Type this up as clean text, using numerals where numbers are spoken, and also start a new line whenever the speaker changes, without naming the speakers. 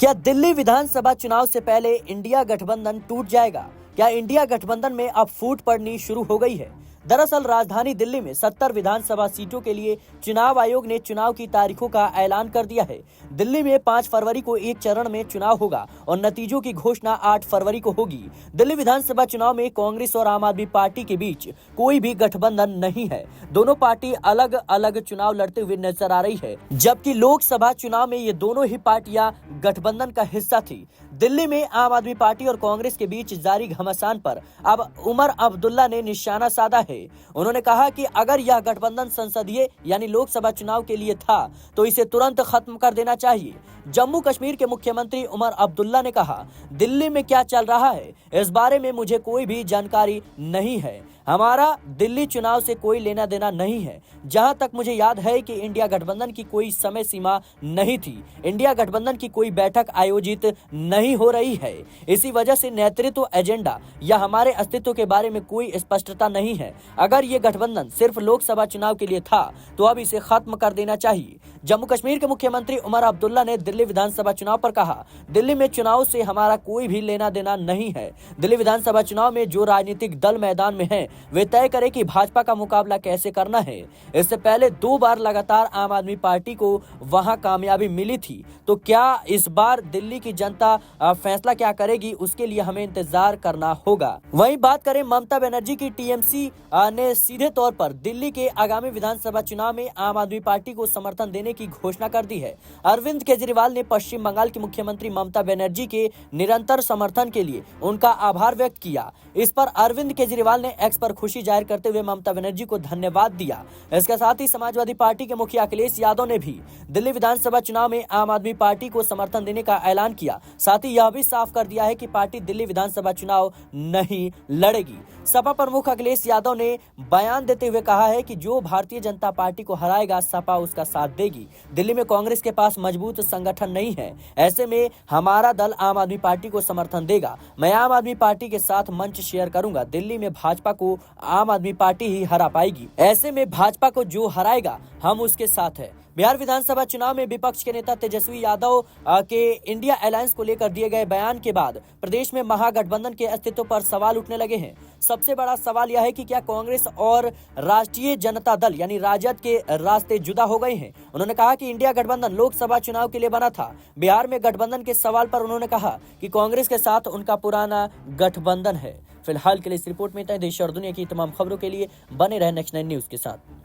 क्या दिल्ली विधानसभा चुनाव से पहले इंडिया गठबंधन टूट जाएगा? क्या इंडिया गठबंधन में अब फूट पड़नी शुरू हो गई है? दरअसल राजधानी दिल्ली में 70 विधानसभा सीटों के लिए चुनाव आयोग ने चुनाव की तारीखों का ऐलान कर दिया है। दिल्ली में 5 फरवरी को एक चरण में चुनाव होगा और नतीजों की घोषणा 8 फरवरी को होगी। दिल्ली विधानसभा चुनाव में कांग्रेस और आम आदमी पार्टी के बीच कोई भी गठबंधन नहीं है। दोनों पार्टी अलग अलग चुनाव लड़ते हुए नजर आ रही है, जबकि लोकसभा चुनाव में ये दोनों ही पार्टियां गठबंधन का हिस्सा थी। दिल्ली में आम आदमी पार्टी और कांग्रेस के बीच जारी घमासान पर अब उमर अब्दुल्ला ने निशाना साधा है। उन्होंने कहा कि अगर यह गठबंधन संसदीय यानी लोकसभा चुनाव के लिए था तो इसे तुरंत खत्म कर देना चाहिए। जम्मू कश्मीर के मुख्यमंत्री उमर अब्दुल्ला ने कहा, दिल्ली में क्या चल रहा है इस बारे में मुझे कोई भी जानकारी नहीं है। हमारा दिल्ली चुनाव से कोई लेना देना नहीं है। जहां तक मुझे याद है कि इंडिया गठबंधन की कोई समय सीमा नहीं थी। इंडिया गठबंधन की कोई बैठक आयोजित नहीं हो रही है। इसी वजह से नेतृत्व एजेंडा या हमारे अस्तित्व के बारे में कोई स्पष्टता नहीं है। अगर ये गठबंधन सिर्फ लोकसभा चुनाव के लिए था तो अब इसे खत्म कर देना चाहिए। जम्मू कश्मीर के मुख्यमंत्री उमर अब्दुल्ला ने दिल्ली विधानसभा चुनाव पर कहा, दिल्ली में चुनाव से हमारा कोई भी लेना देना नहीं है। दिल्ली विधानसभा चुनाव में जो राजनीतिक दल मैदान में हैं, वे तय करें कि भाजपा का मुकाबला कैसे करना है। इससे पहले 2 बार लगातार आम आदमी पार्टी को वहां कामयाबी मिली थी, तो क्या इस बार दिल्ली की जनता फैसला क्या करेगी, उसके लिए हमें इंतजार करना होगा। वहीं बात करें ममता बनर्जी की, टीएमसी ने सीधे तौर पर दिल्ली के आगामी विधानसभा चुनाव में आम आदमी पार्टी को समर्थन देने की घोषणा कर दी है। अरविंद केजरीवाल ने पश्चिम बंगाल की मुख्यमंत्री ममता बनर्जी के निरंतर समर्थन के लिए उनका आभार व्यक्त किया। इस पर अरविंद केजरीवाल ने एक्स पर खुशी जाहिर करते हुए ममता बनर्जी को धन्यवाद दिया। इसके साथ ही समाजवादी पार्टी के मुखिया अखिलेश यादव ने भी दिल्ली विधानसभा चुनाव में आम आदमी पार्टी को समर्थन देने का ऐलान किया। साथ ही यह भी साफ कर दिया है कि पार्टी दिल्ली विधानसभा चुनाव नहीं लड़ेगी। सपा प्रमुख अखिलेश यादव ने बयान देते हुए कहा है कि जो भारतीय जनता पार्टी को हराएगा, सपा उसका साथ देगी। दिल्ली में कांग्रेस के पास मजबूत संगठन नहीं है, ऐसे में हमारा दल आम आदमी पार्टी को समर्थन देगा। मैं आम आदमी पार्टी के साथ मंच शेयर करूंगा। दिल्ली में भाजपा को आम आदमी पार्टी ही हरा पाएगी। ऐसे में भाजपा को जो हराएगा हम उसके साथ है। बिहार विधानसभा चुनाव में विपक्ष के नेता तेजस्वी यादव के इंडिया अलायंस को लेकर दिए गए बयान के बाद प्रदेश में महागठबंधन के अस्तित्व पर सवाल उठने लगे हैं। सबसे बड़ा सवाल यह है कि क्या कांग्रेस और राष्ट्रीय जनता दल यानी राजद के रास्ते जुदा हो गए हैं। उन्होंने कहा कि इंडिया गठबंधन लोकसभा चुनाव के लिए बना था। बिहार में गठबंधन के सवाल पर उन्होंने कहा कि कांग्रेस के साथ उनका पुराना गठबंधन है। फिलहाल के लिए इस रिपोर्ट में इतना ही। देश और दुनिया की तमाम खबरों के लिए बने रहे नेक्स्ट 9 न्यूज के साथ।